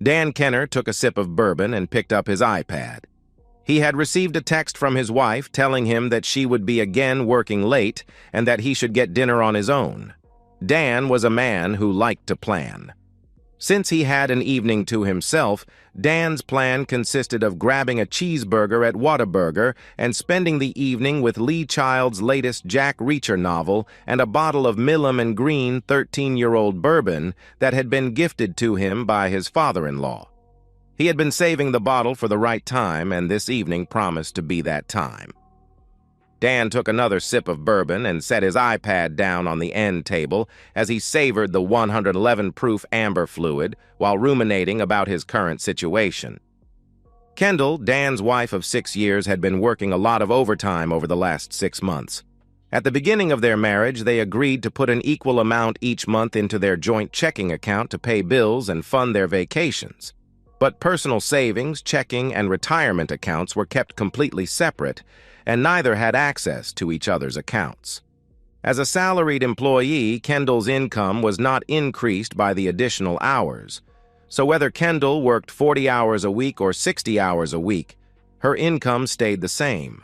Dan Kenner took a sip of bourbon and picked up his iPad. He had received a text from his wife telling him that she would be again working late and that he should get dinner on his own. Dan was a man who liked to plan. Since he had an evening to himself, Dan's plan consisted of grabbing a cheeseburger at Whataburger and spending the evening with Lee Child's latest Jack Reacher novel and a bottle of Milam & Green 13-year-old bourbon that had been gifted to him by his father-in-law. He had been saving the bottle for the right time, and this evening promised to be that time. Dan took another sip of bourbon and set his iPad down on the end table as he savored the 111-proof amber fluid while ruminating about his current situation. Kendall, Dan's wife of 6 years, had been working a lot of overtime over the last 6 months. At the beginning of their marriage, they agreed to put an equal amount each month into their joint checking account to pay bills and fund their vacations. But personal savings, checking, and retirement accounts were kept completely separate, and neither had access to each other's accounts. As a salaried employee, Kendall's income was not increased by the additional hours. So whether Kendall worked 40 hours a week or 60 hours a week, her income stayed the same.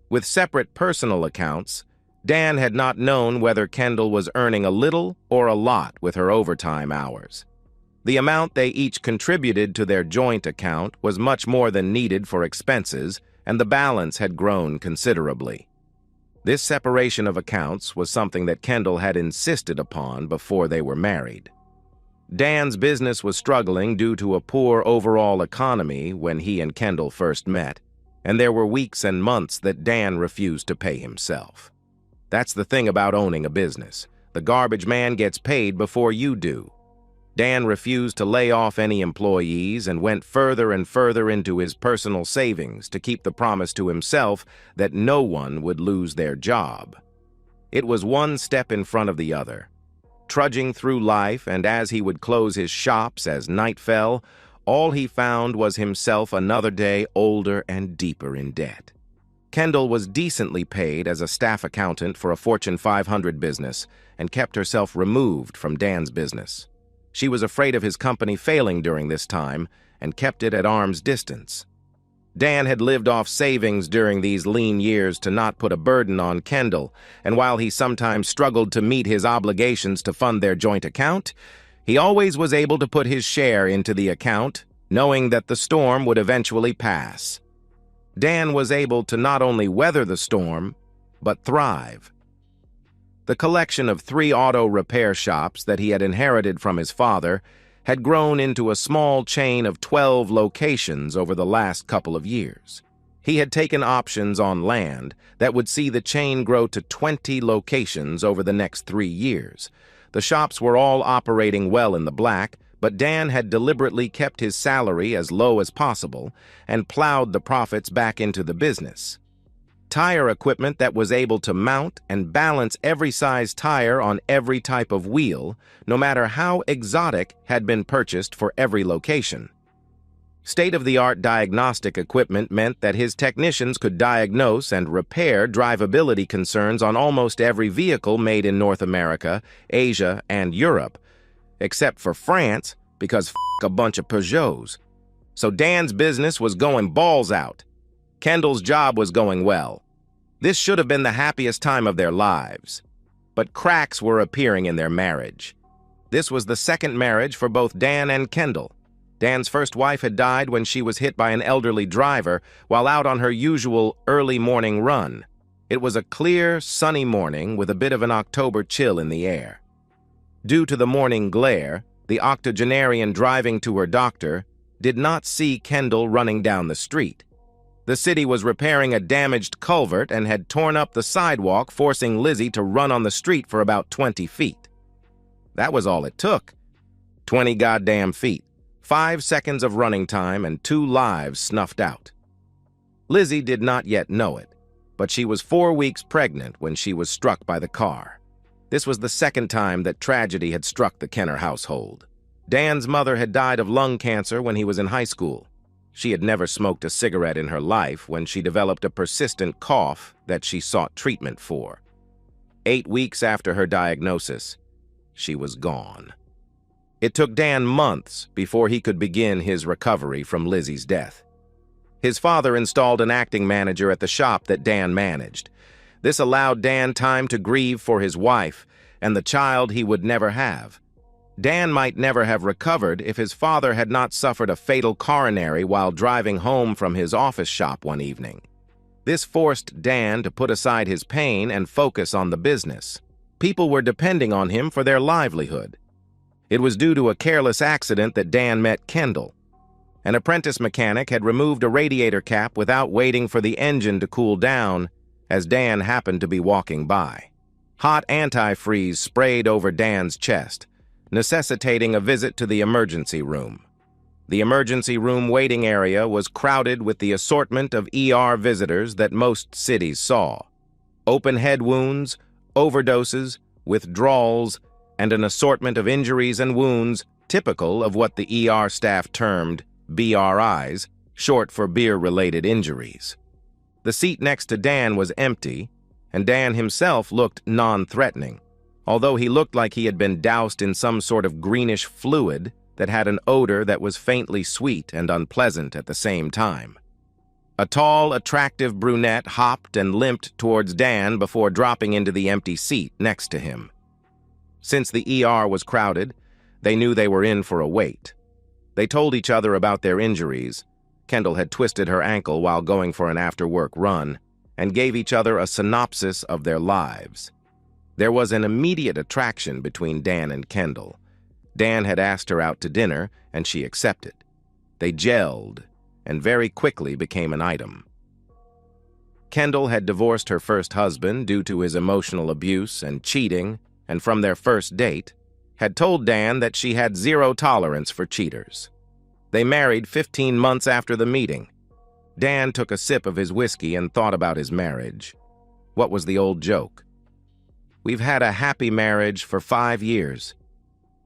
With separate personal accounts, Dan had not known whether Kendall was earning a little or a lot with her overtime hours. The amount they each contributed to their joint account was much more than needed for expenses, and the balance had grown considerably. This separation of accounts was something that Kendall had insisted upon before they were married. Dan's business was struggling due to a poor overall economy when he and Kendall first met, and there were weeks and months that Dan refused to pay himself. That's the thing about owning a business. The garbage man gets paid before you do. Dan refused to lay off any employees and went further and further into his personal savings to keep the promise to himself that no one would lose their job. It was one step in front of the other. Trudging through life, and as he would close his shops as night fell, all he found was himself another day older and deeper in debt. Kendall was decently paid as a staff accountant for a Fortune 500 business and kept herself removed from Dan's business. She was afraid of his company failing during this time and kept it at arm's distance. Dan had lived off savings during these lean years to not put a burden on Kendall, and while he sometimes struggled to meet his obligations to fund their joint account, he always was able to put his share into the account, knowing that the storm would eventually pass. Dan was able to not only weather the storm, but thrive. The collection of 3 auto repair shops that he had inherited from his father had grown into a small chain of 12 locations over the last couple of years. He had taken options on land that would see the chain grow to 20 locations over the next 3 years. The shops were all operating well in the black, but Dan had deliberately kept his salary as low as possible and plowed the profits back into the business. Tire equipment that was able to mount and balance every size tire on every type of wheel, no matter how exotic, had been purchased for every location. State-of-the-art diagnostic equipment meant that his technicians could diagnose and repair drivability concerns on almost every vehicle made in North America, Asia, and Europe, except for France, because a bunch of Peugeots. So Dan's business was going balls out. Kendall's job was going well. This should have been the happiest time of their lives. But cracks were appearing in their marriage. This was the second marriage for both Dan and Kendall. Dan's first wife had died when she was hit by an elderly driver while out on her usual early morning run. It was a clear, sunny morning with a bit of an October chill in the air. Due to the morning glare, the octogenarian driving to her doctor did not see Kendall running down the street. The city was repairing a damaged culvert and had torn up the sidewalk, forcing Lizzie to run on the street for about 20 feet. That was all it took. 20 goddamn feet, 5 seconds of running time, and 2 lives snuffed out. Lizzie did not yet know it, but she was 4 weeks pregnant when she was struck by the car. This was the second time that tragedy had struck the Kenner household. Dan's mother had died of lung cancer when he was in high school. She had never smoked a cigarette in her life when she developed a persistent cough that she sought treatment for. 8 weeks after her diagnosis, she was gone. It took Dan months before he could begin his recovery from Lizzie's death. His father installed an acting manager at the shop that Dan managed. This allowed Dan time to grieve for his wife and the child he would never have. Dan might never have recovered if his father had not suffered a fatal coronary while driving home from his office shop one evening. This forced Dan to put aside his pain and focus on the business. People were depending on him for their livelihood. It was due to a careless accident that Dan met Kendall. An apprentice mechanic had removed a radiator cap without waiting for the engine to cool down as Dan happened to be walking by. Hot antifreeze sprayed over Dan's chest, necessitating a visit to the emergency room. The emergency room waiting area was crowded with the assortment of ER visitors that most cities saw. Open head wounds, overdoses, withdrawals, and an assortment of injuries and wounds typical of what the ER staff termed BRIs, short for beer-related injuries. The seat next to Dan was empty, and Dan himself looked non-threatening, although he looked like he had been doused in some sort of greenish fluid that had an odor that was faintly sweet and unpleasant at the same time. A tall, attractive brunette hopped and limped towards Dan before dropping into the empty seat next to him. Since the ER was crowded, they knew they were in for a wait. They told each other about their injuries. Kendall had twisted her ankle while going for an after-work run, and gave each other a synopsis of their lives. There was an immediate attraction between Dan and Kendall. Dan had asked her out to dinner, and she accepted. They gelled, and very quickly became an item. Kendall had divorced her first husband due to his emotional abuse and cheating, and from their first date, had told Dan that she had zero tolerance for cheaters. They married 15 months after the meeting. Dan took a sip of his whiskey and thought about his marriage. What was the old joke? We've had a happy marriage for 5 years.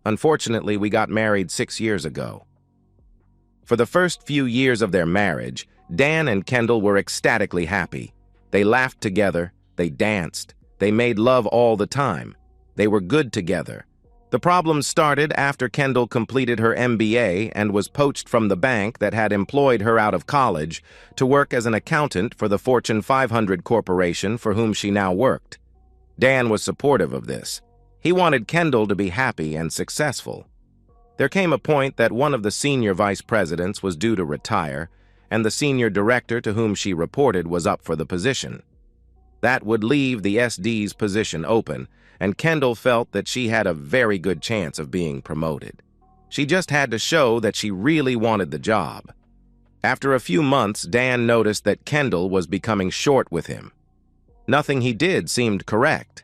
Unfortunately, we got married 6 years ago. For the first few years of their marriage, Dan and Kendall were ecstatically happy. They laughed together, they danced, they made love all the time. They were good together. The problems started after Kendall completed her MBA and was poached from the bank that had employed her out of college to work as an accountant for the Fortune 500 corporation for whom she now worked. Dan was supportive of this. He wanted Kendall to be happy and successful. There came a point that one of the senior vice presidents was due to retire, and the senior director to whom she reported was up for the position. That would leave the SD's position open, and Kendall felt that she had a very good chance of being promoted. She just had to show that she really wanted the job. After a few months, Dan noticed that Kendall was becoming short with him. Nothing he did seemed correct.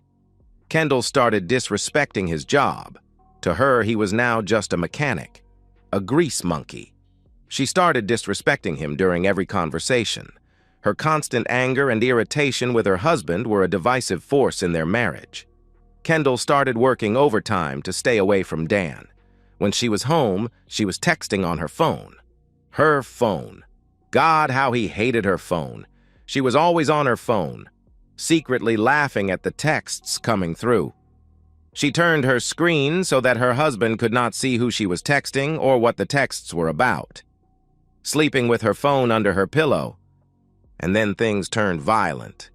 Kendall started disrespecting his job. To her, he was now just a mechanic, a grease monkey. She started disrespecting him during every conversation. Her constant anger and irritation with her husband were a divisive force in their marriage. Kendall started working overtime to stay away from Dan. When she was home, she was texting on her phone. Her phone. God, how he hated her phone. She was always on her phone, secretly laughing at the texts coming through. She turned her screen so that her husband could not see who she was texting or what the texts were about. Sleeping with her phone under her pillow. And then things turned violent.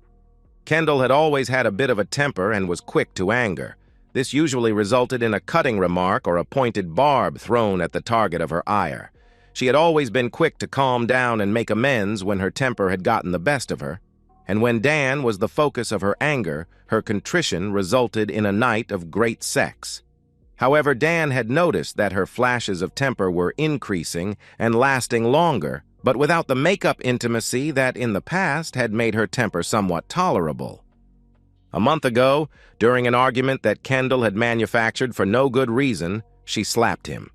Kendall had always had a bit of a temper and was quick to anger. This usually resulted in a cutting remark or a pointed barb thrown at the target of her ire. She had always been quick to calm down and make amends when her temper had gotten the best of her. And when Dan was the focus of her anger, her contrition resulted in a night of great sex. However, Dan had noticed that her flashes of temper were increasing and lasting longer, but without the make-up intimacy that in the past had made her temper somewhat tolerable. A month ago, during an argument that Kendall had manufactured for no good reason, she slapped him.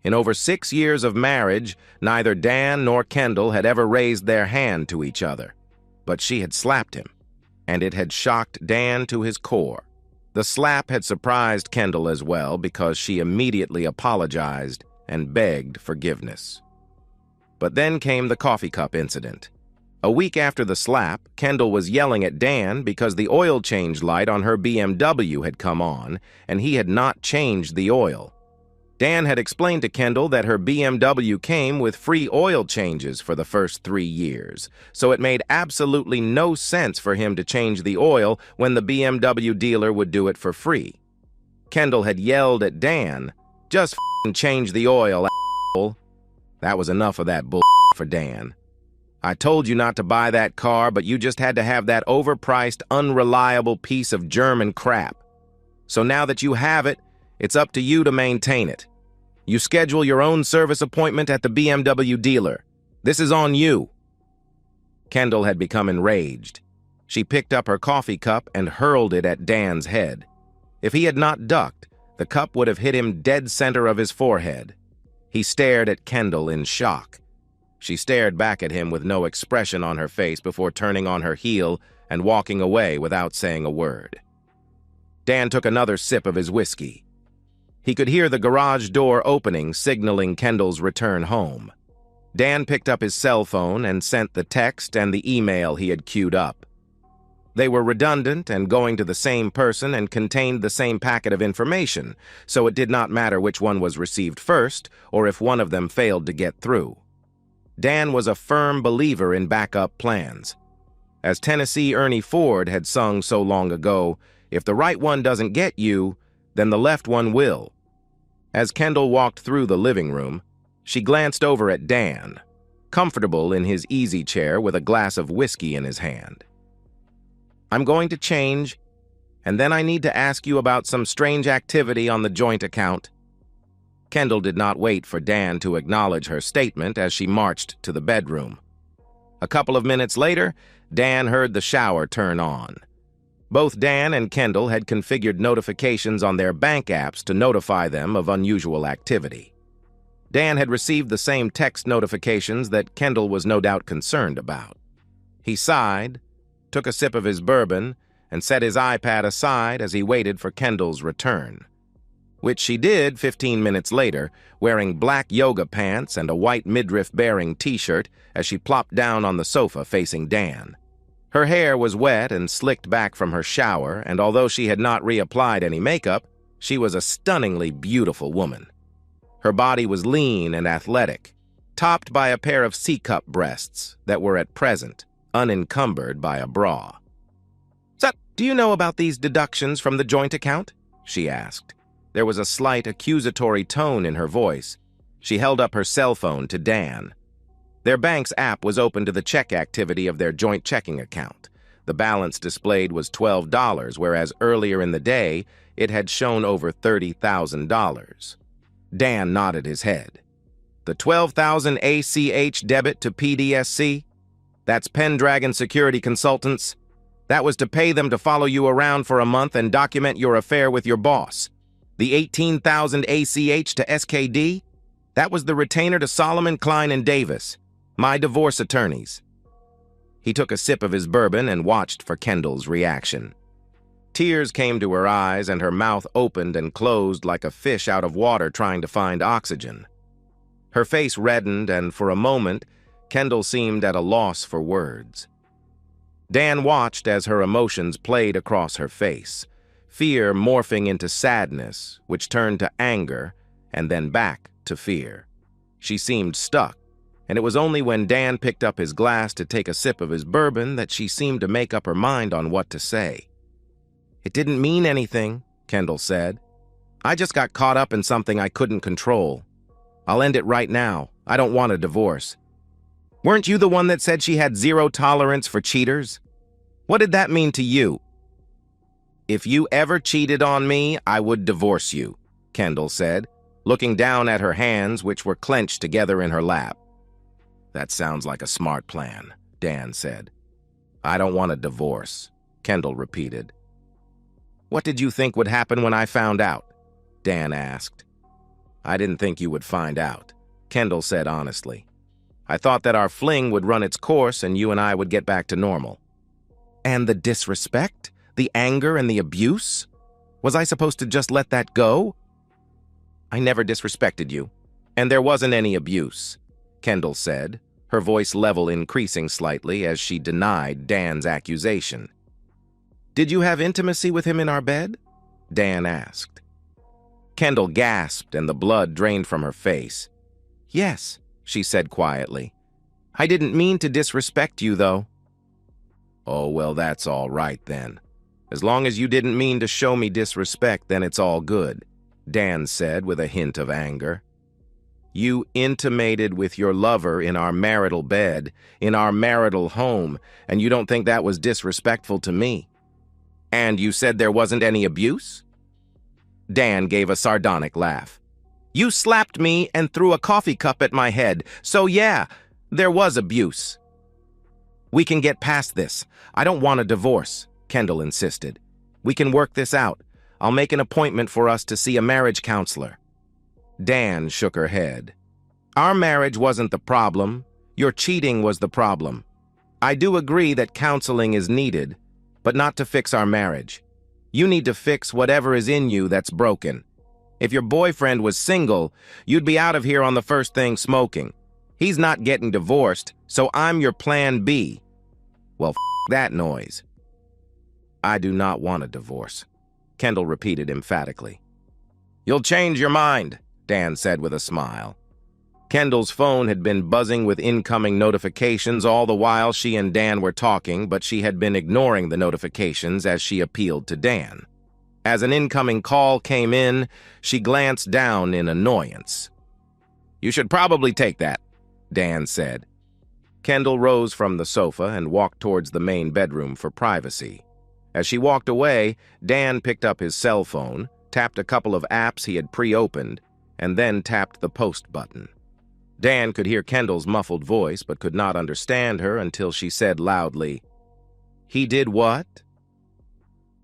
In over 6 years of marriage, neither Dan nor Kendall had ever raised their hand to each other. But she had slapped him, and it had shocked Dan to his core. The slap had surprised Kendall as well because she immediately apologized and begged forgiveness. But then came the coffee cup incident. A week after the slap, Kendall was yelling at Dan because the oil change light on her BMW had come on, and he had not changed the oil. Dan had explained to Kendall that her BMW came with free oil changes for the first 3 years, so it made absolutely no sense for him to change the oil when the BMW dealer would do it for free. Kendall had yelled at Dan, "Just f***ing change the oil, a**hole." That was enough of that bull for Dan. "I told you not to buy that car, but you just had to have that overpriced, unreliable piece of German crap. So now that you have it, it's up to you to maintain it. You schedule your own service appointment at the BMW dealer. This is on you." Kendall had become enraged. She picked up her coffee cup and hurled it at Dan's head. If he had not ducked, the cup would have hit him dead center of his forehead. He stared at Kendall in shock. She stared back at him with no expression on her face before turning on her heel and walking away without saying a word. Dan took another sip of his whiskey. He could hear the garage door opening, signaling Kendall's return home. Dan picked up his cell phone and sent the text and the email he had queued up. They were redundant and going to the same person and contained the same packet of information, so it did not matter which one was received first or if one of them failed to get through. Dan was a firm believer in backup plans. As Tennessee Ernie Ford had sung so long ago, "If the right one doesn't get you, then the left one will." As Kendall walked through the living room, she glanced over at Dan, comfortable in his easy chair with a glass of whiskey in his hand. "I'm going to change, and then I need to ask you about some strange activity on the joint account." Kendall did not wait for Dan to acknowledge her statement as she marched to the bedroom. A couple of minutes later, Dan heard the shower turn on. Both Dan and Kendall had configured notifications on their bank apps to notify them of unusual activity. Dan had received the same text notifications that Kendall was no doubt concerned about. He sighed, took a sip of his bourbon, and set his iPad aside as he waited for Kendall's return, which she did 15 minutes later, wearing black yoga pants and a white midriff-bearing t-shirt as she plopped down on the sofa facing Dan. Her hair was wet and slicked back from her shower, and although she had not reapplied any makeup, she was a stunningly beautiful woman. Her body was lean and athletic, topped by a pair of C-cup breasts that were at present unencumbered by a bra. "So, do you know about these deductions from the joint account?" she asked. There was a slight accusatory tone in her voice. She held up her cell phone to Dan. Their bank's app was open to the check activity of their joint checking account. The balance displayed was $12, whereas earlier in the day, it had shown over $30,000. Dan nodded his head. "The $12,000 ACH debit to PDSC? That's Pendragon Security Consultants. That was to pay them to follow you around for a month and document your affair with your boss. The $18,000 ACH to SKD? That was the retainer to Solomon, Klein, and Davis, my divorce attorneys." He took a sip of his bourbon and watched for Kendall's reaction. Tears came to her eyes and her mouth opened and closed like a fish out of water trying to find oxygen. Her face reddened, and for a moment, Kendall seemed at a loss for words. Dan watched as her emotions played across her face, fear morphing into sadness, which turned to anger, and then back to fear. She seemed stuck, and it was only when Dan picked up his glass to take a sip of his bourbon that she seemed to make up her mind on what to say. "It didn't mean anything," Kendall said. "I just got caught up in something I couldn't control. I'll end it right now. I don't want a divorce." "Weren't you the one that said she had zero tolerance for cheaters? What did that mean to you?" "If you ever cheated on me, I would divorce you," Kendall said, looking down at her hands, which were clenched together in her lap. "That sounds like a smart plan," Dan said. "I don't want a divorce," Kendall repeated. "What did you think would happen when I found out?" Dan asked. "I didn't think you would find out," Kendall said honestly. "I thought that our fling would run its course and you and I would get back to normal." "And the disrespect? The anger and the abuse? Was I supposed to just let that go?" "I never disrespected you, and there wasn't any abuse," Kendall said, her voice level increasing slightly as she denied Dan's accusation. "Did you have intimacy with him in our bed?" Dan asked. Kendall gasped and the blood drained from her face. "Yes," she said quietly. "I didn't mean to disrespect you, though." "Oh, well, that's all right then. As long as you didn't mean to show me disrespect, then it's all good," Dan said with a hint of anger. "You intimated with your lover in our marital bed, in our marital home, and you don't think that was disrespectful to me? And you said there wasn't any abuse?" Dan gave a sardonic laugh. "You slapped me and threw a coffee cup at my head, so yeah, there was abuse." "We can get past this. I don't want a divorce," Kendall insisted. "We can work this out. I'll make an appointment for us to see a marriage counselor." Dan shook her head. "Our marriage wasn't the problem. Your cheating was the problem. I do agree that counseling is needed, but not to fix our marriage. You need to fix whatever is in you that's broken. If your boyfriend was single, you'd be out of here on the first thing smoking. He's not getting divorced, so I'm your plan B." "Well, that noise." "I do not want a divorce," Kendall repeated emphatically. "You'll change your mind," Dan said with a smile. Kendall's phone had been buzzing with incoming notifications all the while she and Dan were talking, but she had been ignoring the notifications as she appealed to Dan. As an incoming call came in, she glanced down in annoyance. "You should probably take that," Dan said. Kendall rose from the sofa and walked towards the main bedroom for privacy. As she walked away, Dan picked up his cell phone, tapped a couple of apps he had pre-opened, and then tapped the post button. Dan could hear Kendall's muffled voice but could not understand her until she said loudly, "He did what?"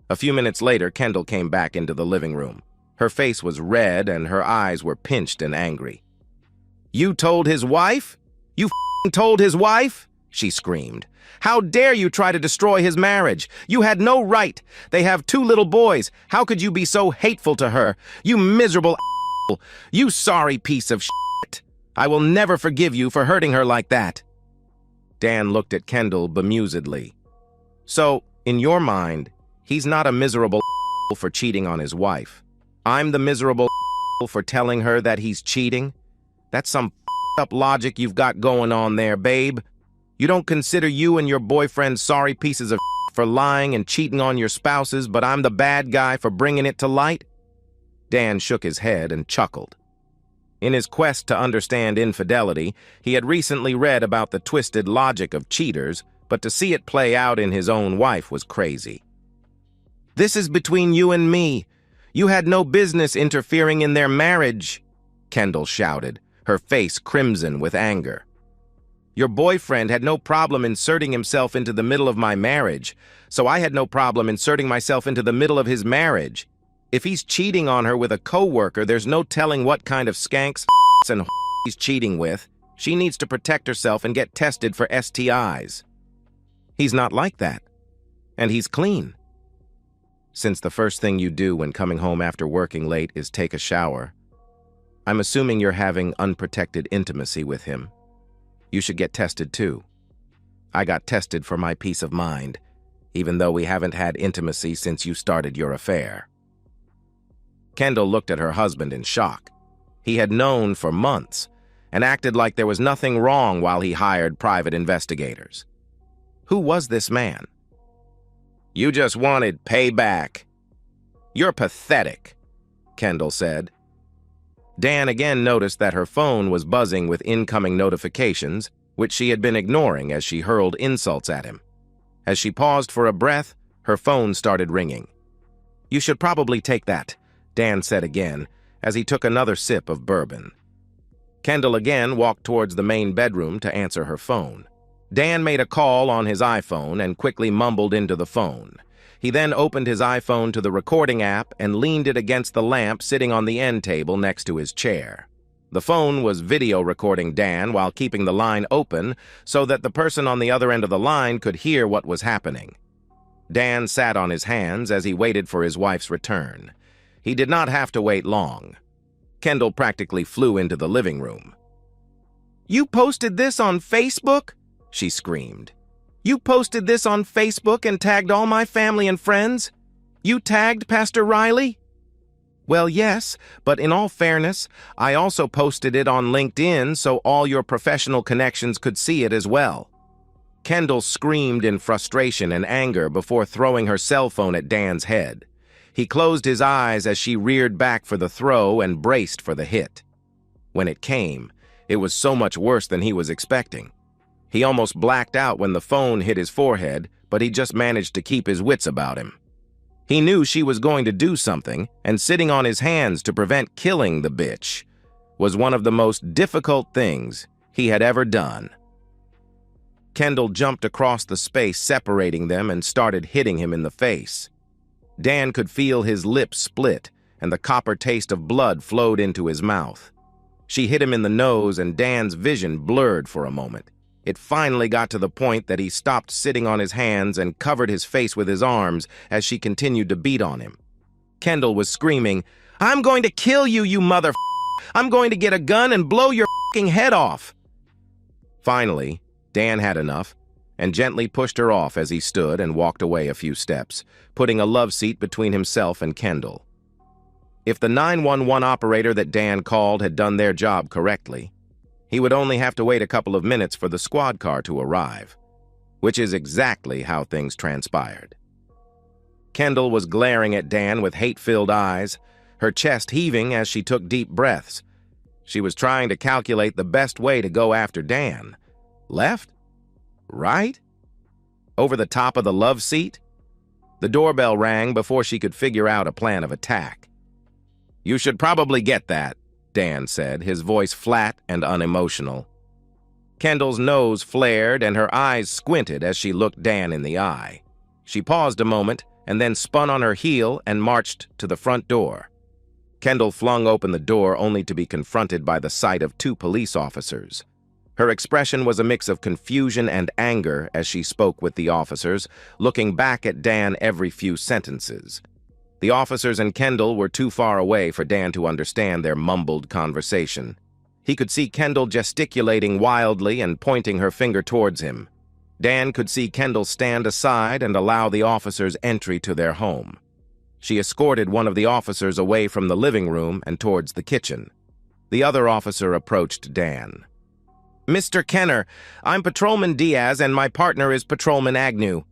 A few minutes later, Kendall came back into the living room. Her face was red and her eyes were pinched and angry. "You told his wife? You told his wife?" she screamed. "How dare you try to destroy his marriage? You had no right. They have 2 little boys. How could you be so hateful to her? You miserable You sorry piece of shit. I will never forgive you for hurting her like that." Dan looked at Kendall bemusedly. "So, in your mind, he's not a miserable for cheating on his wife. I'm the miserable for telling her that he's cheating? That's some up logic you've got going on there, babe. You don't consider you and your boyfriend sorry pieces of for lying and cheating on your spouses, but I'm the bad guy for bringing it to light?" Dan shook his head and chuckled. In his quest to understand infidelity, he had recently read about the twisted logic of cheaters, but to see it play out in his own wife was crazy. "This is between you and me. You had no business interfering in their marriage," Kendall shouted, her face crimson with anger. "Your boyfriend had no problem inserting himself into the middle of my marriage, so I had no problem inserting myself into the middle of his marriage. If he's cheating on her with a coworker, there's no telling what kind of skanks and he's cheating with. She needs to protect herself and get tested for STIs. He's not like that. And he's clean. Since the first thing you do when coming home after working late is take a shower, I'm assuming you're having unprotected intimacy with him. You should get tested too. I got tested for my peace of mind, even though we haven't had intimacy since you started your affair." Kendall looked at her husband in shock. He had known for months and acted like there was nothing wrong while he hired private investigators. Who was this man? "You just wanted payback." "You're pathetic," Kendall said. Dan again noticed that her phone was buzzing with incoming notifications, which she had been ignoring as she hurled insults at him. As she paused for a breath, her phone started ringing. "You should probably take that," Dan said again, as he took another sip of bourbon. Kendall again walked towards the main bedroom to answer her phone. Dan made a call on his iPhone and quickly mumbled into the phone. He then opened his iPhone to the recording app and leaned it against the lamp sitting on the end table next to his chair. The phone was video recording Dan while keeping the line open so that the person on the other end of the line could hear what was happening. Dan sat on his hands as he waited for his wife's return. He did not have to wait long. Kendall practically flew into the living room. "You posted this on Facebook?" she screamed. "You posted this on Facebook and tagged all my family and friends? You tagged Pastor Riley?" Well, yes, but in all fairness, I also posted it on LinkedIn so all your professional connections could see it as well. Kendall screamed in frustration and anger before throwing her cell phone at Dan's head. He closed his eyes as she reared back for the throw and braced for the hit. When it came, it was so much worse than he was expecting. He almost blacked out when the phone hit his forehead, but he just managed to keep his wits about him. He knew she was going to do something, and sitting on his hands to prevent killing the bitch was one of the most difficult things he had ever done. Kendall jumped across the space separating them and started hitting him in the face. Dan could feel his lips split, and the copper taste of blood flowed into his mouth. She hit him in the nose, and Dan's vision blurred for a moment. It finally got to the point that he stopped sitting on his hands and covered his face with his arms as she continued to beat on him. Kendall was screaming, "I'm going to kill you, you mother. I'm going to get a gun and blow your head off." Finally, Dan had enough and gently pushed her off as he stood and walked away a few steps, putting a love seat between himself and Kendall. If the 911 operator that Dan called had done their job correctly, he would only have to wait a couple of minutes for the squad car to arrive, which is exactly how things transpired. Kendall was glaring at Dan with hate-filled eyes, her chest heaving as she took deep breaths. She was trying to calculate the best way to go after Dan. Left? Right? Over the top of the love seat? The doorbell rang before she could figure out a plan of attack. "You should probably get that," Dan said, his voice flat and unemotional. Kendall's nose flared and her eyes squinted as she looked Dan in the eye. She paused a moment and then spun on her heel and marched to the front door. Kendall flung open the door only to be confronted by the sight of 2 police officers. Her expression was a mix of confusion and anger as she spoke with the officers, looking back at Dan every few sentences. The officers and Kendall were too far away for Dan to understand their mumbled conversation. He could see Kendall gesticulating wildly and pointing her finger towards him. Dan could see Kendall stand aside and allow the officers entry to their home. She escorted one of the officers away from the living room and towards the kitchen. The other officer approached Dan. "Mr. Kenner, I'm Patrolman Diaz and my partner is Patrolman Agnew.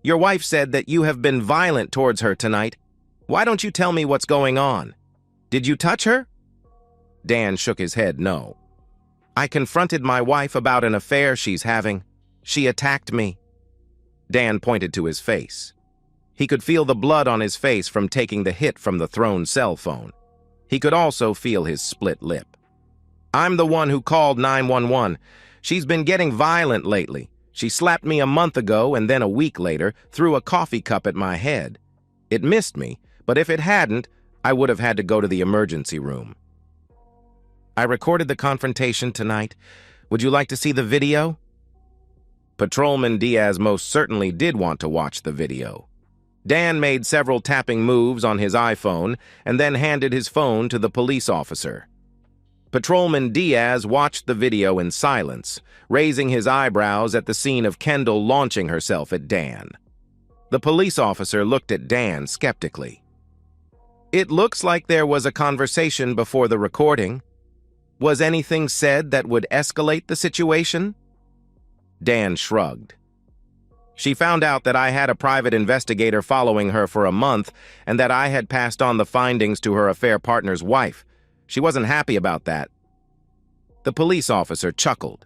Your wife said that you have been violent towards her tonight. Why don't you tell me what's going on? Did you touch her?" Dan shook his head no. "I confronted my wife about an affair she's having. She attacked me." Dan pointed to his face. He could feel the blood on his face from taking the hit from the thrown cell phone. He could also feel his split lip. "I'm the one who called 911. She's been getting violent lately. She slapped me a month ago and then a week later threw a coffee cup at my head. It missed me, but if it hadn't, I would have had to go to the emergency room. I recorded the confrontation tonight. Would you like to see the video?" Patrolman Diaz most certainly did want to watch the video. Dan made several tapping moves on his iPhone and then handed his phone to the police officer. Patrolman Diaz watched the video in silence, raising his eyebrows at the scene of Kendall launching herself at Dan. The police officer looked at Dan skeptically. "It looks like there was a conversation before the recording. Was anything said that would escalate the situation?" Dan shrugged. "She found out that I had a private investigator following her for a month and that I had passed on the findings to her affair partner's wife. She wasn't happy about that." The police officer chuckled.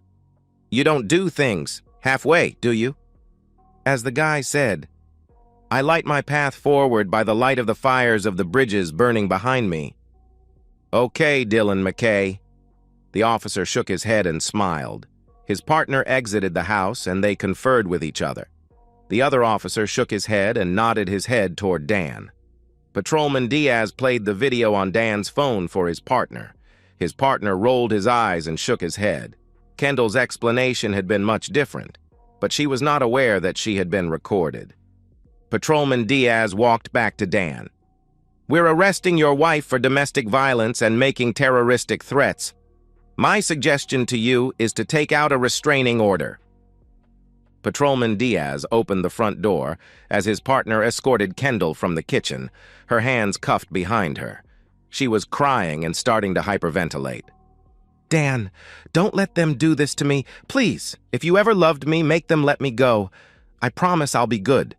"You don't do things halfway, do you?" As the guy said, "I light my path forward by the light of the fires of the bridges burning behind me." "Okay, Dylan McKay." The officer shook his head and smiled. His partner exited the house and they conferred with each other. The other officer shook his head and nodded his head toward Dan. Patrolman Diaz played the video on Dan's phone for his partner. His partner rolled his eyes and shook his head. Kendall's explanation had been much different, but she was not aware that she had been recorded. Patrolman Diaz walked back to Dan. "We're arresting your wife for domestic violence and making terroristic threats. My suggestion to you is to take out a restraining order." Patrolman Diaz opened the front door as his partner escorted Kendall from the kitchen, her hands cuffed behind her. She was crying and starting to hyperventilate. Dan, don't let them do this to me. Please, if you ever loved me, make them let me go. I promise I'll be good.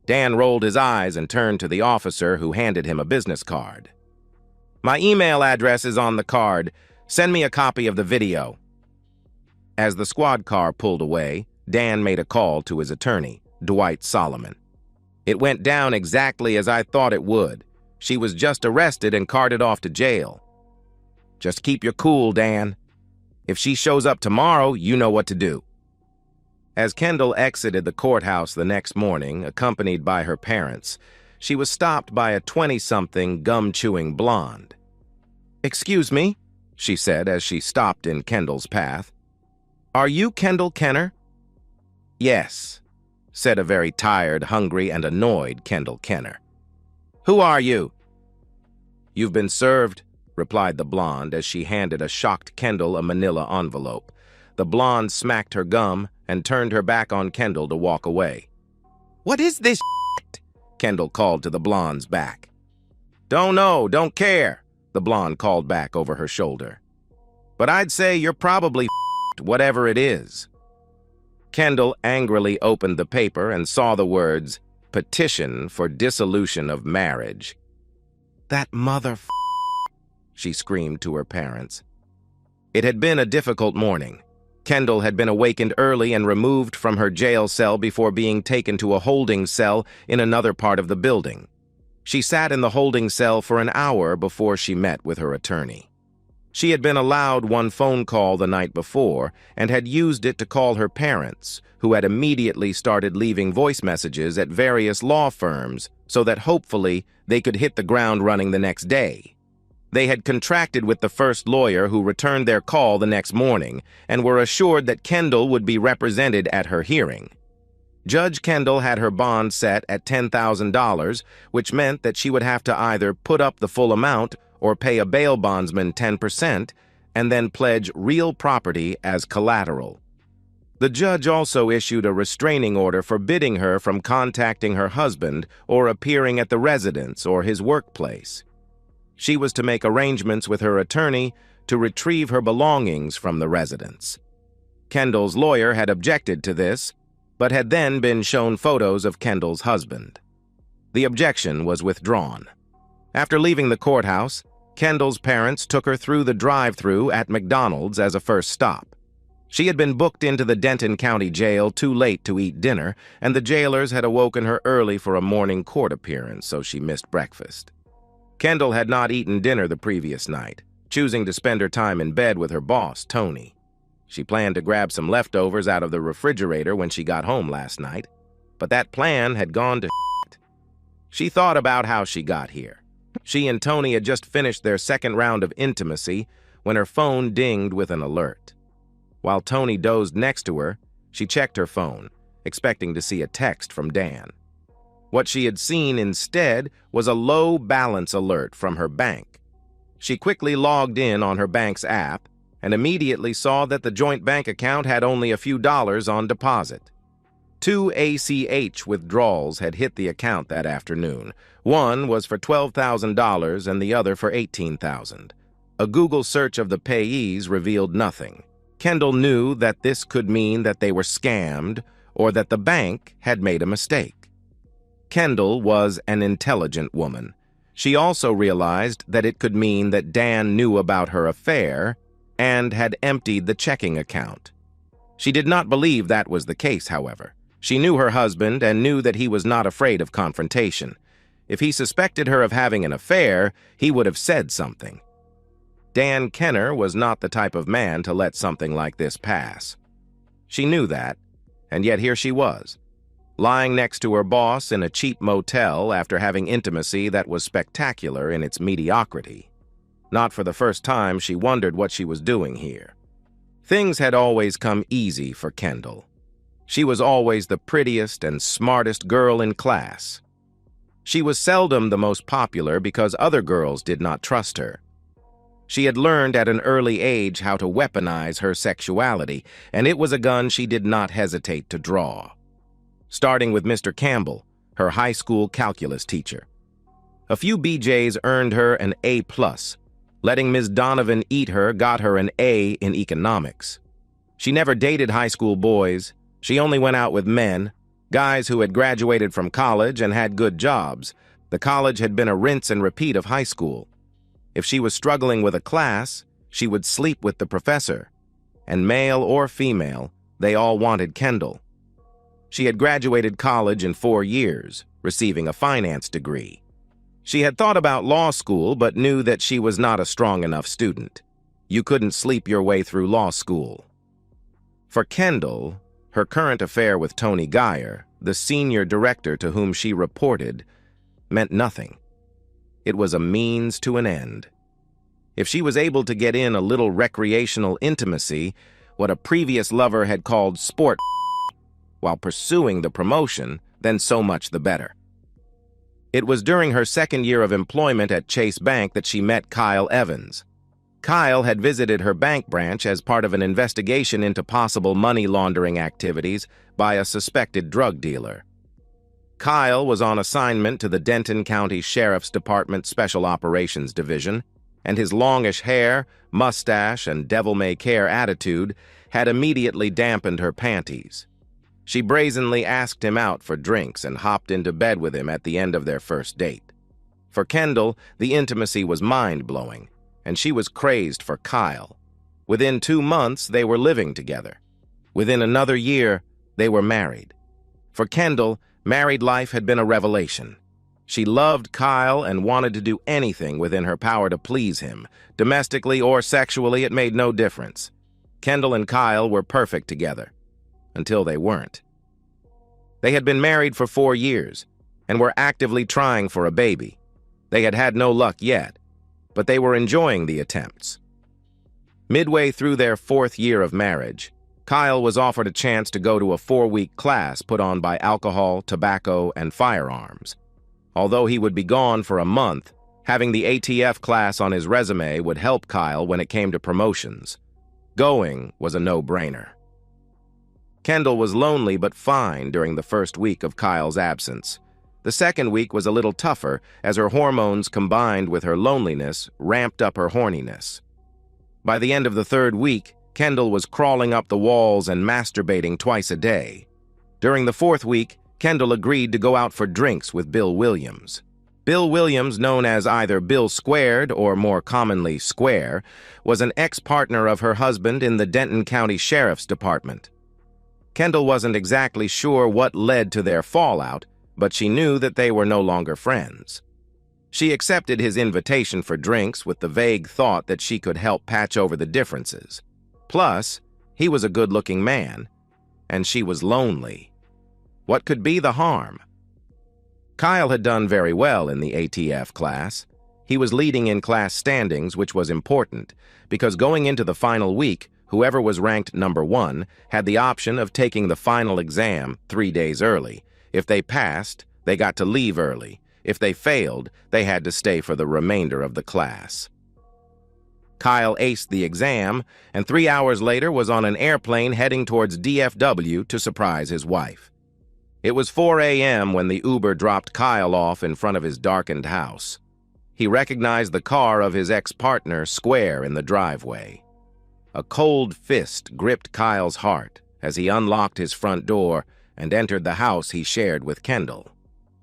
Dan rolled his eyes and turned to the officer who handed him a business card. My email address is on the card. Send me a copy of the video. As the squad car pulled away, Dan made a call to his attorney, Dwight Solomon. It went down exactly as I thought it would. She was just arrested and carted off to jail. Just keep your cool, Dan. If she shows up tomorrow, you know what to do. As Kendall exited the courthouse the next morning, accompanied by her parents, she was stopped by a 20-something gum-chewing blonde. "Excuse me," she said as she stopped in Kendall's path. "Are you Kendall Kenner?" "Yes," said a very tired, hungry, and annoyed Kendall Kenner. "Who are you?" "You've been served," replied the blonde as she handed a shocked Kendall a manila envelope. The blonde smacked her gum and turned her back on Kendall to walk away. "What is this shit?" Kendall called to the blonde's back. "Don't know, don't care," the blonde called back over her shoulder. "But I'd say you're probably whatever it is." Kendall angrily opened the paper and saw the words, "Petition for dissolution of marriage." "That she screamed to her parents. It had been a difficult morning. Kendall had been awakened early and removed from her jail cell before being taken to a holding cell in another part of the building. She sat in the holding cell for an hour before she met with her attorney. She had been allowed one phone call the night before and had used it to call her parents, who had immediately started leaving voice messages at various law firms so that hopefully they could hit the ground running the next day. They had contracted with the first lawyer who returned their call the next morning and were assured that Kendall would be represented at her hearing. Judge Kendall had her bond set at $10,000, which meant that she would have to either put up the full amount or pay a bail bondsman 10% and then pledge real property as collateral. The judge also issued a restraining order forbidding her from contacting her husband or appearing at the residence or his workplace. She was to make arrangements with her attorney to retrieve her belongings from the residence. Kendall's lawyer had objected to this, but had then been shown photos of Kendall's husband. The objection was withdrawn. After leaving the courthouse, Kendall's parents took her through the drive-thru at McDonald's as a first stop. She had been booked into the Denton County Jail too late to eat dinner, and the jailers had awoken her early for a morning court appearance, so she missed breakfast. Kendall had not eaten dinner the previous night, choosing to spend her time in bed with her boss, Tony. She planned to grab some leftovers out of the refrigerator when she got home last night, but that plan had gone to shit. She thought about how she got here. She and Tony had just finished their second round of intimacy when her phone dinged with an alert. While Tony dozed next to her, she checked her phone, expecting to see a text from Dan. What she had seen instead was a low balance alert from her bank. She quickly logged in on her bank's app and immediately saw that the joint bank account had only a few dollars on deposit. 2 ACH withdrawals had hit the account that afternoon. One was for $12,000 and the other for $18,000. A Google search of the payees revealed nothing. Kendall knew that this could mean that they were scammed or that the bank had made a mistake. Kendall was an intelligent woman. She also realized that it could mean that Dan knew about her affair and had emptied the checking account. She did not believe that was the case, however. She knew her husband and knew that he was not afraid of confrontation. If he suspected her of having an affair, he would have said something. Dan Kenner was not the type of man to let something like this pass. She knew that, and yet here she was, lying next to her boss in a cheap motel after having intimacy that was spectacular in its mediocrity. Not for the first time, she wondered what she was doing here. Things had always come easy for Kendall. She was always the prettiest and smartest girl in class. She was seldom the most popular because other girls did not trust her. She had learned at an early age how to weaponize her sexuality, and it was a gun she did not hesitate to draw. Starting with Mr. Campbell, her high school calculus teacher. A few BJs earned her an A+. Letting Ms. Donovan eat her got her an A in economics. She never dated high school boys. She only went out with men, guys who had graduated from college and had good jobs. The college had been a rinse and repeat of high school. If she was struggling with a class, she would sleep with the professor. And male or female, they all wanted Kendall. She had graduated college in 4 years, receiving a finance degree. She had thought about law school but knew that she was not a strong enough student. You couldn't sleep your way through law school. For Kendall, her current affair with Tony Geyer, the senior director to whom she reported, meant nothing. It was a means to an end. If she was able to get in a little recreational intimacy, what a previous lover had called sport, while pursuing the promotion, then so much the better. It was during her second year of employment at Chase Bank that she met Kyle Evans. Kyle had visited her bank branch as part of an investigation into possible money laundering activities by a suspected drug dealer. Kyle was on assignment to the Denton County Sheriff's Department Special Operations Division, and his longish hair, mustache, and devil-may-care attitude had immediately dampened her panties. She brazenly asked him out for drinks and hopped into bed with him at the end of their first date. For Kendall, the intimacy was mind-blowing, and she was crazed for Kyle. Within 2 months, they were living together. Within another year, they were married. For Kendall, married life had been a revelation. She loved Kyle and wanted to do anything within her power to please him. Domestically or sexually, it made no difference. Kendall and Kyle were perfect together. Until they weren't. They had been married for 4 years and were actively trying for a baby. They had had no luck yet, but they were enjoying the attempts. Midway through their 4th year of marriage, Kyle was offered a chance to go to a 4-week class put on by Alcohol, Tobacco, and Firearms. Although he would be gone for a month, having the ATF class on his resume would help Kyle when it came to promotions. Going was a no-brainer. Kendall was lonely but fine during the first week of Kyle's absence. The second week was a little tougher as her hormones combined with her loneliness ramped up her horniness. By the end of the 3rd week, Kendall was crawling up the walls and masturbating twice a day. During the 4th week, Kendall agreed to go out for drinks with Bill Williams. Bill Williams, known as either Bill Squared or more commonly Square, was an ex-partner of her husband in the Denton County Sheriff's Department. Kendall wasn't exactly sure what led to their fallout, but she knew that they were no longer friends. She accepted his invitation for drinks with the vague thought that she could help patch over the differences. Plus, he was a good-looking man, and she was lonely. What could be the harm? Kyle had done very well in the ATF class. He was leading in class standings, which was important, because going into the final week, whoever was ranked number 1 had the option of taking the final exam 3 days early. If they passed, they got to leave early. If they failed, they had to stay for the remainder of the class. Kyle aced the exam, and 3 hours later was on an airplane heading towards DFW to surprise his wife. It was 4 a.m. when the Uber dropped Kyle off in front of his darkened house. He recognized the car of his ex-partner, Square, in the driveway. A cold fist gripped Kyle's heart as he unlocked his front door and entered the house he shared with Kendall.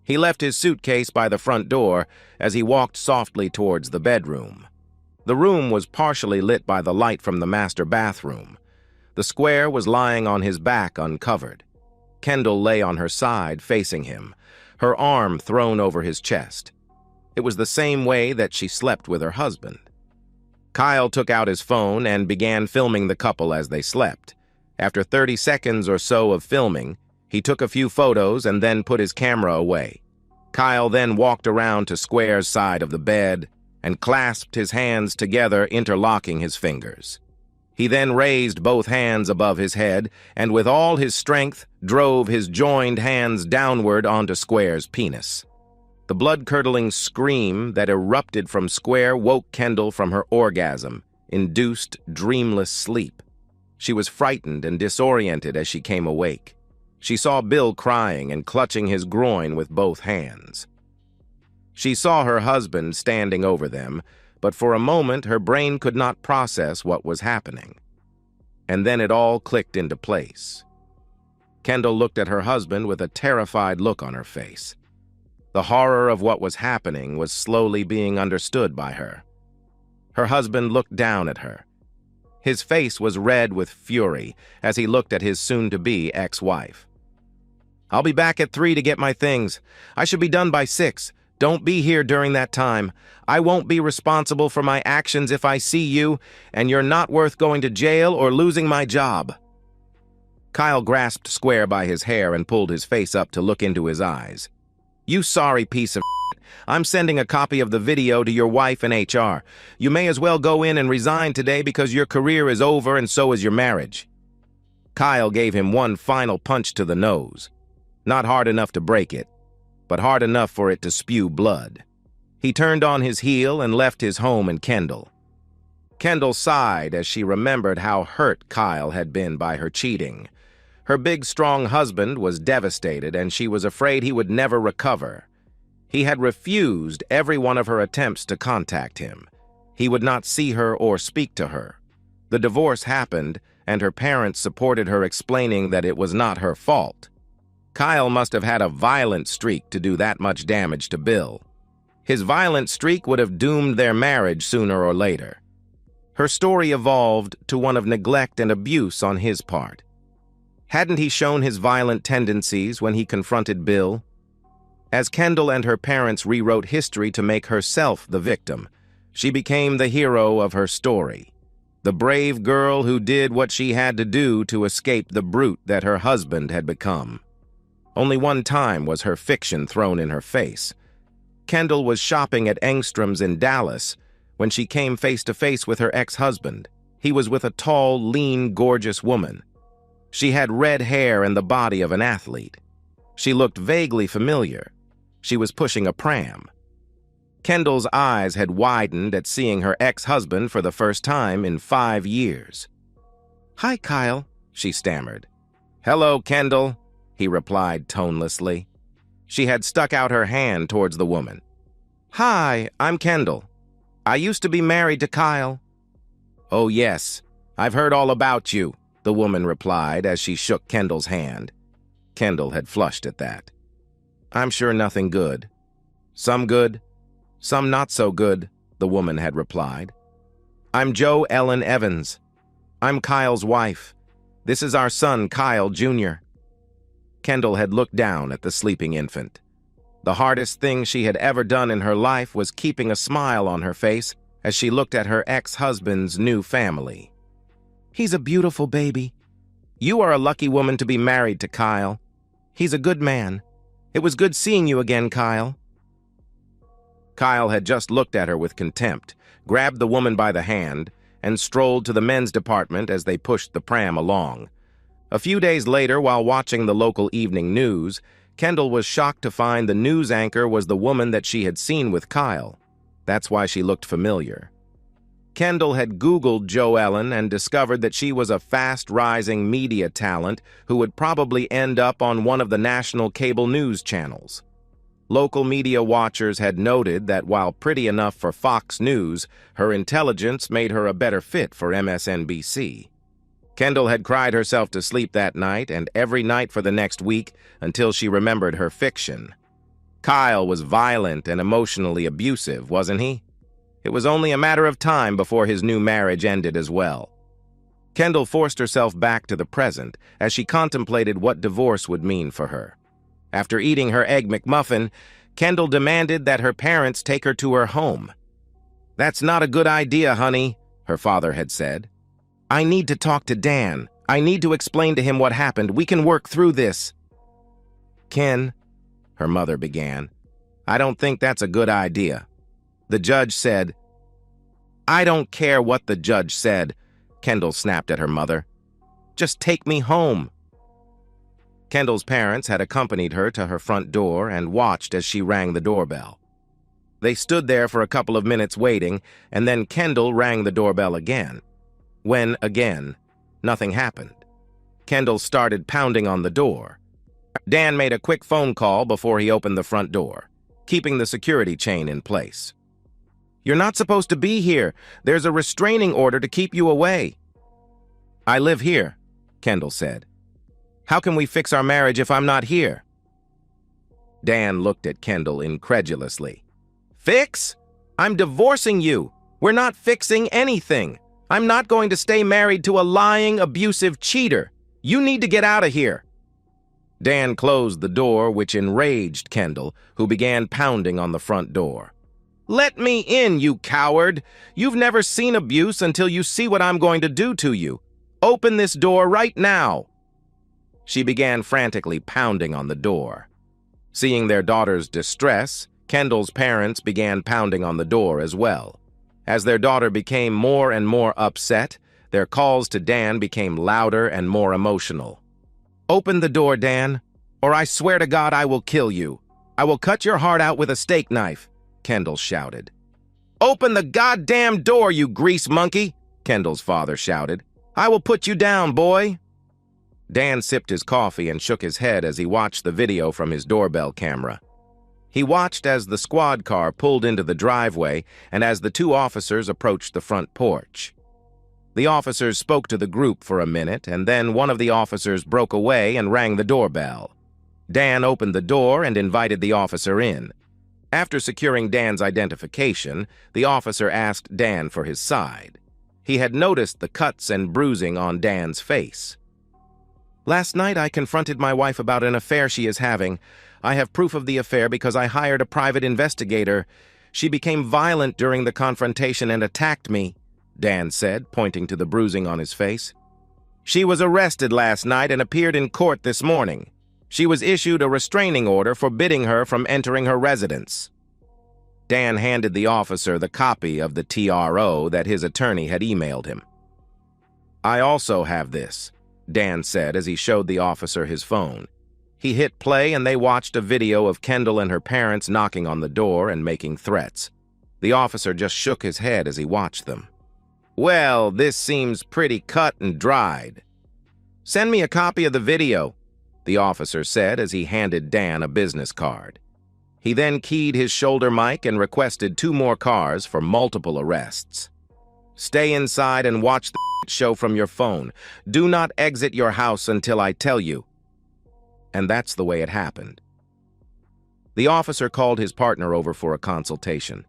He left his suitcase by the front door as he walked softly towards the bedroom. The room was partially lit by the light from the master bathroom. The Square was lying on his back uncovered. Kendall lay on her side facing him, her arm thrown over his chest. It was the same way that she slept with her husband. Kyle took out his phone and began filming the couple as they slept. After 30 seconds or so of filming, he took a few photos and then put his camera away. Kyle then walked around to Square's side of the bed and clasped his hands together, interlocking his fingers. He then raised both hands above his head and with all his strength drove his joined hands downward onto Square's penis. The blood-curdling scream that erupted from Square woke Kendall from her orgasm-induced, dreamless sleep. She was frightened and disoriented as she came awake. She saw Bill crying and clutching his groin with both hands. She saw her husband standing over them, but for a moment her brain could not process what was happening. And then it all clicked into place. Kendall looked at her husband with a terrified look on her face. The horror of what was happening was slowly being understood by her. Her husband looked down at her. His face was red with fury as he looked at his soon-to-be ex-wife. "I'll be back at 3 to get my things. I should be done by 6. Don't be here during that time. I won't be responsible for my actions if I see you, and you're not worth going to jail or losing my job." Kyle grasped Square by his hair and pulled his face up to look into his eyes. "You sorry piece of shit. I'm sending a copy of the video to your wife and HR. You may as well go in and resign today because your career is over and so is your marriage." Kyle gave him one final punch to the nose. Not hard enough to break it, but hard enough for it to spew blood. He turned on his heel and left his home in Kendall. Kendall sighed as she remembered how hurt Kyle had been by her cheating. Her big, strong husband was devastated, and she was afraid he would never recover. He had refused every one of her attempts to contact him. He would not see her or speak to her. The divorce happened, and her parents supported her, explaining that it was not her fault. Kyle must have had a violent streak to do that much damage to Bill. His violent streak would have doomed their marriage sooner or later. Her story evolved to one of neglect and abuse on his part. Hadn't he shown his violent tendencies when he confronted Bill? As Kendall and her parents rewrote history to make herself the victim, she became the hero of her story. The brave girl who did what she had to do to escape the brute that her husband had become. Only one time was her fiction thrown in her face. Kendall was shopping at Engstrom's in Dallas when she came face to face with her ex-husband. He was with a tall, lean, gorgeous woman. She had red hair and the body of an athlete. She looked vaguely familiar. She was pushing a pram. Kendall's eyes had widened at seeing her ex-husband for the first time in 5 years. "Hi, Kyle," she stammered. "Hello, Kendall," he replied tonelessly. She had stuck out her hand towards the woman. "Hi, I'm Kendall. I used to be married to Kyle." "Oh, yes, I've heard all about you," the woman replied as she shook Kendall's hand. Kendall had flushed at that. "I'm sure nothing good. Some good, some not so good," the woman had replied. "I'm Jo Ellen Evans. I'm Kyle's wife. This is our son, Kyle Jr." Kendall had looked down at the sleeping infant. The hardest thing she had ever done in her life was keeping a smile on her face as she looked at her ex-husband's new family. "He's a beautiful baby. You are a lucky woman to be married to Kyle. He's a good man. It was good seeing you again, Kyle." Kyle had just looked at her with contempt, grabbed the woman by the hand, and strolled to the men's department as they pushed the pram along. A few days later, while watching the local evening news, Kendall was shocked to find the news anchor was the woman that she had seen with Kyle. That's why she looked familiar. Kendall had Googled Jo Ellen and discovered that she was a fast-rising media talent who would probably end up on one of the national cable news channels. Local media watchers had noted that while pretty enough for Fox News, her intelligence made her a better fit for MSNBC. Kendall had cried herself to sleep that night and every night for the next week until she remembered her fiction. Kyle was violent and emotionally abusive, wasn't he? It was only a matter of time before his new marriage ended as well. Kendall forced herself back to the present as she contemplated what divorce would mean for her. After eating her Egg McMuffin, Kendall demanded that her parents take her to her home. "That's not a good idea, honey," her father had said. "I need to talk to Dan. I need to explain to him what happened. We can work through this." "Ken," her mother began, "I don't think that's a good idea." The judge said, "I don't care what the judge said," Kendall snapped at her mother. "Just take me home." Kendall's parents had accompanied her to her front door and watched as she rang the doorbell. They stood there for a couple of minutes waiting, and then Kendall rang the doorbell again. When, again, nothing happened. Kendall started pounding on the door. Dan made a quick phone call before he opened the front door. keeping the security chain in place. "You're not supposed to be here. There's a restraining order to keep you away." "I live here," Kendall said. "How can we fix our marriage if I'm not here?" Dan looked at Kendall incredulously. "Fix? I'm divorcing you. We're not fixing anything. I'm not going to stay married to a lying, abusive cheater. You need to get out of here." Dan closed the door, which enraged Kendall, who began pounding on the front door. "Let me in, you coward! You've never seen abuse until you see what I'm going to do to you. Open this door right now!" She began frantically pounding on the door. Seeing their daughter's distress, Kendall's parents began pounding on the door as well. As their daughter became more and more upset, their calls to Dan became louder and more emotional. "Open the door, Dan, or I swear to God I will kill you. I will cut your heart out with a steak knife," Kendall shouted. "Open the goddamn door, you grease monkey," Kendall's father shouted. "I will put you down, boy." Dan sipped his coffee and shook his head as he watched the video from his doorbell camera. He watched as the squad car pulled into the driveway and as the two officers approached the front porch. The officers spoke to the group for a minute, and then one of the officers broke away and rang the doorbell. Dan opened the door and invited the officer in. After securing Dan's identification, the officer asked Dan for his side. He had noticed the cuts and bruising on Dan's face. "Last night I confronted my wife about an affair she is having. I have proof of the affair because I hired a private investigator. She became violent during the confrontation and attacked me," Dan said, pointing to the bruising on his face. "She was arrested last night and appeared in court this morning. She was issued a restraining order forbidding her from entering her residence." Dan handed the officer the copy of the TRO that his attorney had emailed him. "I also have this," Dan said as he showed the officer his phone. He hit play and they watched a video of Kendall and her parents knocking on the door and making threats. The officer just shook his head as he watched them. "Well, this seems pretty cut and dried." "Send me a copy of the video," the officer said as he handed Dan a business card. He then keyed his shoulder mic and requested 2 more cars for multiple arrests. "Stay inside and watch the show from your phone. Do not exit your house until I tell you." And that's the way it happened. The officer called his partner over for a consultation.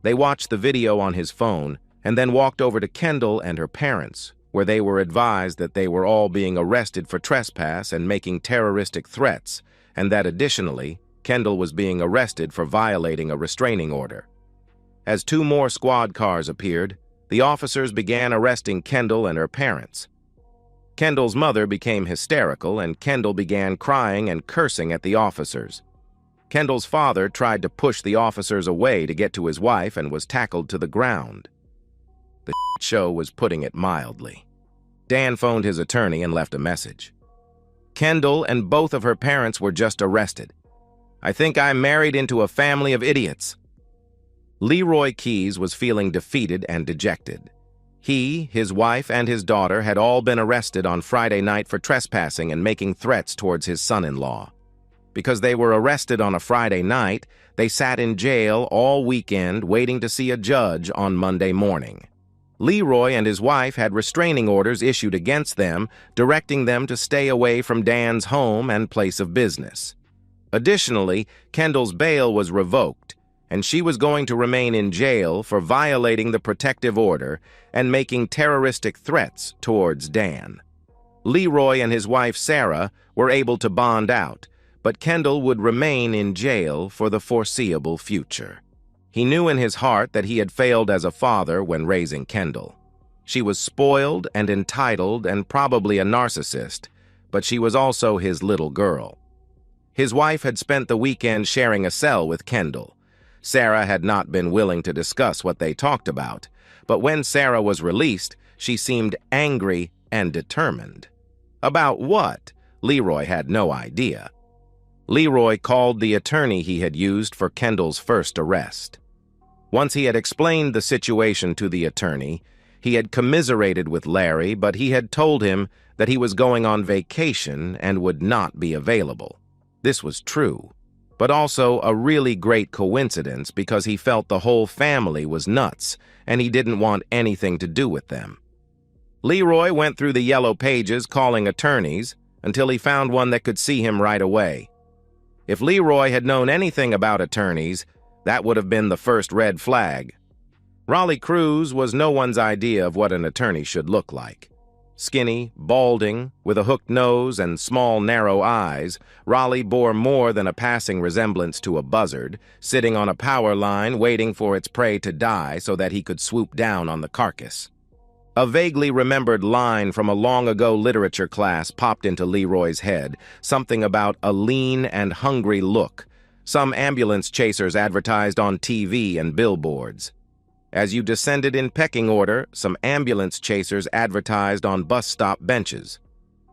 They watched the video on his phone and then walked over to Kendall and her parents, where they were advised that they were all being arrested for trespass and making terroristic threats, and that additionally, Kendall was being arrested for violating a restraining order. As 2 more squad cars appeared, the officers began arresting Kendall and her parents. Kendall's mother became hysterical, and Kendall began crying and cursing at the officers. Kendall's father tried to push the officers away to get to his wife and was tackled to the ground. The show was putting it mildly. Dan phoned his attorney and left a message. "Kendall and both of her parents were just arrested. I think I'm married into a family of idiots." Leroy Keys was feeling defeated and dejected. He, his wife, and his daughter had all been arrested on Friday night for trespassing and making threats towards his son-in-law. Because they were arrested on a Friday night, they sat in jail all weekend waiting to see a judge on Monday morning. Leroy and his wife had restraining orders issued against them, directing them to stay away from Dan's home and place of business. Additionally, Kendall's bail was revoked, and she was going to remain in jail for violating the protective order and making terroristic threats towards Dan. Leroy and his wife Sarah were able to bond out, but Kendall would remain in jail for the foreseeable future. He knew in his heart that he had failed as a father when raising Kendall. She was spoiled and entitled and probably a narcissist, but she was also his little girl. His wife had spent the weekend sharing a cell with Kendall. Sarah had not been willing to discuss what they talked about, but when Sarah was released, she seemed angry and determined. About what? Leroy had no idea. Leroy called the attorney he had used for Kendall's first arrest. Once he had explained the situation to the attorney, he had commiserated with Larry, but he had told him that he was going on vacation and would not be available. This was true. but also a really great coincidence because he felt the whole family was nuts and he didn't want anything to do with them. Leroy went through the yellow pages calling attorneys until he found one that could see him right away. If Leroy had known anything about attorneys, that would have been the first red flag. Raleigh Cruz was no one's idea of what an attorney should look like. Skinny, balding, with a hooked nose and small, narrow eyes, Raleigh bore more than a passing resemblance to a buzzard, sitting on a power line waiting for its prey to die so that he could swoop down on the carcass. A vaguely remembered line from a long-ago literature class popped into Leroy's head, something about a lean and hungry look. Some ambulance chasers advertised on TV and billboards. As you descended in pecking order, some ambulance chasers advertised on bus stop benches.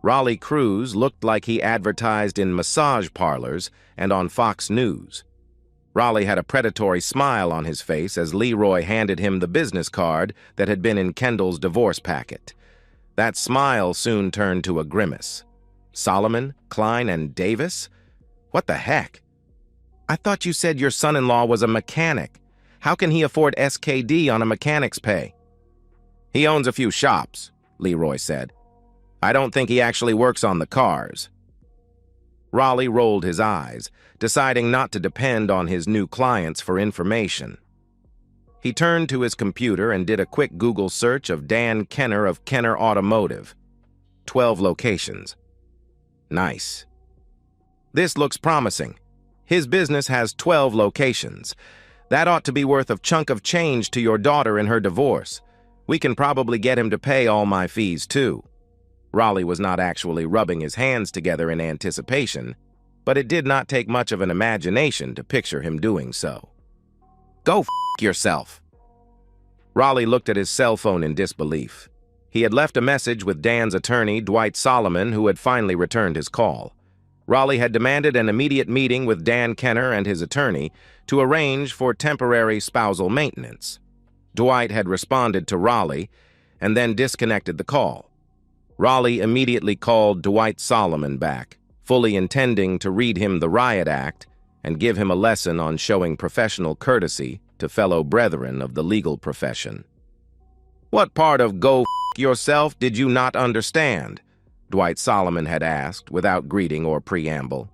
Raleigh Cruz looked like he advertised in massage parlors and on Fox News. Raleigh had a predatory smile on his face as Leroy handed him the business card that had been in Kendall's divorce packet. That smile soon turned to a grimace. Solomon, Klein, and Davis? What the heck? I thought you said your son-in-law was a mechanic. How can he afford SKD on a mechanic's pay? He owns a few shops, Leroy said. I don't think he actually works on the cars. Raleigh rolled his eyes, deciding not to depend on his new clients for information. He turned to his computer and did a quick Google search of Dan Kenner of Kenner Automotive. 12 locations. Nice. This looks promising. His business has 12 locations. That ought to be worth a chunk of change to your daughter in her divorce. We can probably get him to pay all my fees, too. Raleigh was not actually rubbing his hands together in anticipation, but it did not take much of an imagination to picture him doing so. Go f*** yourself. Raleigh looked at his cell phone in disbelief. He had left a message with Dan's attorney, Dwight Solomon, who had finally returned his call. Raleigh had demanded an immediate meeting with Dan Kenner and his attorney to arrange for temporary spousal maintenance. Dwight had responded to Raleigh and then disconnected the call. Raleigh immediately called Dwight Solomon back, fully intending to read him the riot act and give him a lesson on showing professional courtesy to fellow brethren of the legal profession. What part of go f*** yourself did you not understand? Dwight Solomon had asked, without greeting or preamble.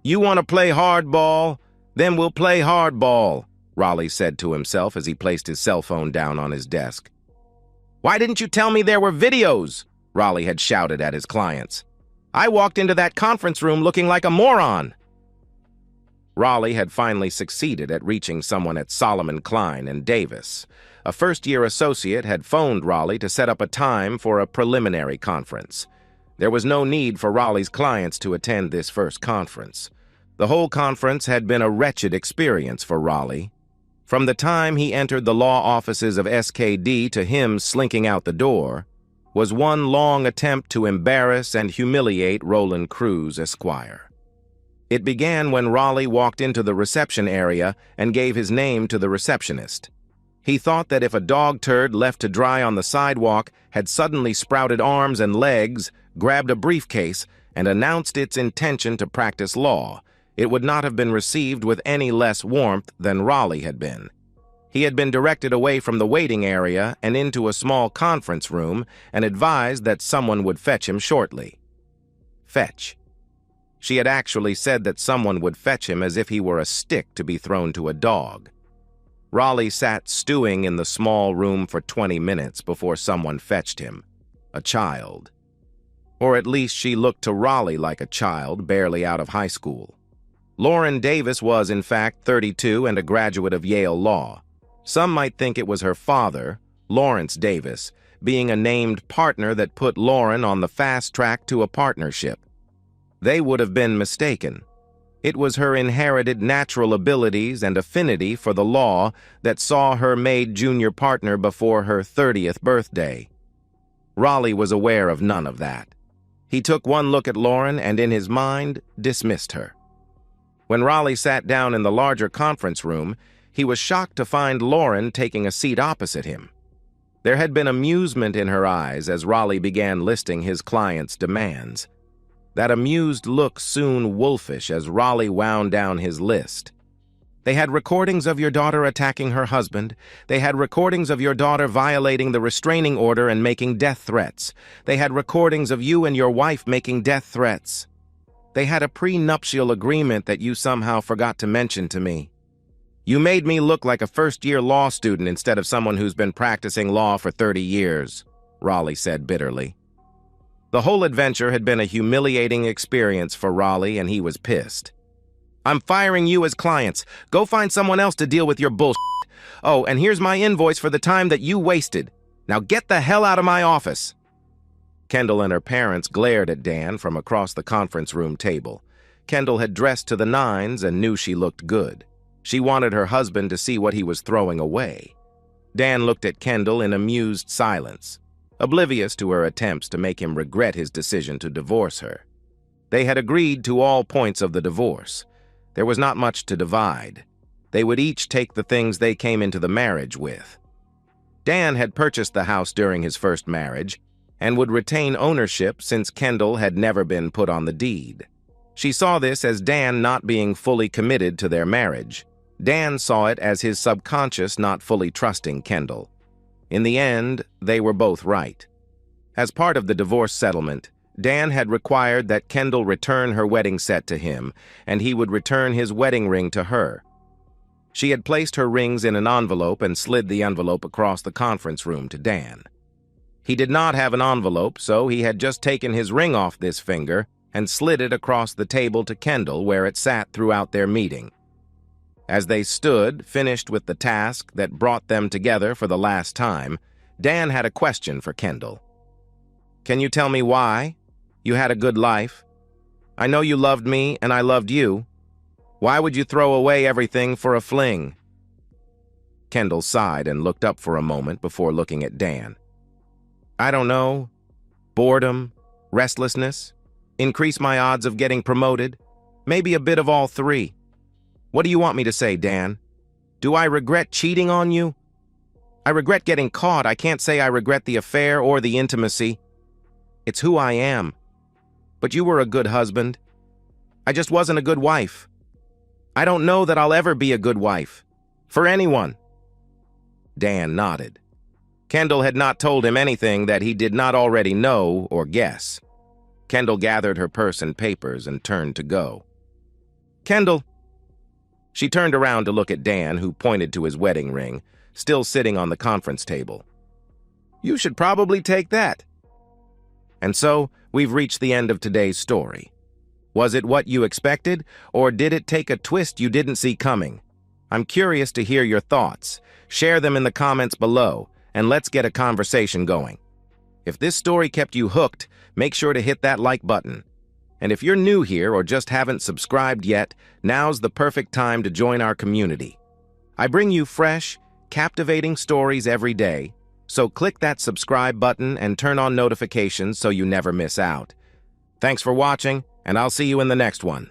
You want to play hardball? Then we'll play hardball, Raleigh said to himself as he placed his cell phone down on his desk. Why didn't you tell me there were videos? Raleigh had shouted at his clients. I walked into that conference room looking like a moron. Raleigh had finally succeeded at reaching someone at Solomon, Klein and Davis. A first-year associate had phoned Raleigh to set up a time for a preliminary conference. There was no need for Raleigh's clients to attend this first conference. The whole conference had been a wretched experience for Raleigh. From the time he entered the law offices of SKD to him slinking out the door was one long attempt to embarrass and humiliate Roland Cruz, Esquire. It began when Raleigh walked into the reception area and gave his name to the receptionist. He thought that if a dog turd left to dry on the sidewalk had suddenly sprouted arms and legs, grabbed a briefcase, and announced its intention to practice law, it would not have been received with any less warmth than Raleigh had been. He had been directed away from the waiting area and into a small conference room and advised that someone would fetch him shortly. Fetch. She had actually said that someone would fetch him as if he were a stick to be thrown to a dog. Raleigh sat stewing in the small room for 20 minutes before someone fetched him. A child. Or at least she looked to Raleigh like a child barely out of high school. Lauren Davis was, in fact, 32 and a graduate of Yale Law. Some might think it was her father, Lawrence Davis, being a named partner that put Lauren on the fast track to a partnership. They would have been mistaken. It was her inherited natural abilities and affinity for the law that saw her made junior partner before her 30th birthday. Raleigh was aware of none of that. He took one look at Lauren and in his mind dismissed her. When Raleigh sat down in the larger conference room, he was shocked to find Lauren taking a seat opposite him. There had been amusement in her eyes as Raleigh began listing his client's demands. That amused look soon wolfish as Raleigh wound down his list. They had recordings of your daughter attacking her husband. They had recordings of your daughter violating the restraining order and making death threats. They had recordings of you and your wife making death threats. They had a prenuptial agreement that you somehow forgot to mention to me. You made me look like a first-year law student instead of someone who's been practicing law for 30 years, Raleigh said bitterly. The whole adventure had been a humiliating experience for Raleigh, and he was pissed. I'm firing you as clients. Go find someone else to deal with your bullshit. Oh, and here's my invoice for the time that you wasted. Now get the hell out of my office. Kendall and her parents glared at Dan from across the conference room table. Kendall had dressed to the nines and knew she looked good. She wanted her husband to see what he was throwing away. Dan looked at Kendall in amused silence, oblivious to her attempts to make him regret his decision to divorce her. They had agreed to all points of the divorce. There was not much to divide. They would each take the things they came into the marriage with. Dan had purchased the house during his first marriage and would retain ownership since Kendall had never been put on the deed. She saw this as Dan not being fully committed to their marriage. Dan saw it as his subconscious not fully trusting Kendall. In the end, they were both right. As part of the divorce settlement, Dan had required that Kendall return her wedding set to him, and he would return his wedding ring to her. She had placed her rings in an envelope and slid the envelope across the conference room to Dan. He did not have an envelope, so he had just taken his ring off this finger and slid it across the table to Kendall, where it sat throughout their meeting. As they stood, finished with the task that brought them together for the last time, Dan had a question for Kendall. Can you tell me why? You had a good life. I know you loved me and I loved you. Why would you throw away everything for a fling? Kendall sighed and looked up for a moment before looking at Dan. I don't know. Boredom, restlessness, increase my odds of getting promoted, maybe a bit of all three. What do you want me to say, Dan? Do I regret cheating on you? I regret getting caught. I can't say I regret the affair or the intimacy. It's who I am. But you were a good husband. I just wasn't a good wife. I don't know that I'll ever be a good wife. For anyone. Dan nodded. Kendall had not told him anything that he did not already know or guess. Kendall gathered her purse and papers and turned to go. Kendall. She turned around to look at Dan, who pointed to his wedding ring, still sitting on the conference table. You should probably take that. And so, we've reached the end of today's story. Was it what you expected, or did it take a twist you didn't see coming? I'm curious to hear your thoughts. Share them in the comments below, and let's get a conversation going. If this story kept you hooked, make sure to hit that like button. And if you're new here or just haven't subscribed yet, now's the perfect time to join our community. I bring you fresh, captivating stories every day, so click that subscribe button and turn on notifications so you never miss out. Thanks for watching, and I'll see you in the next one.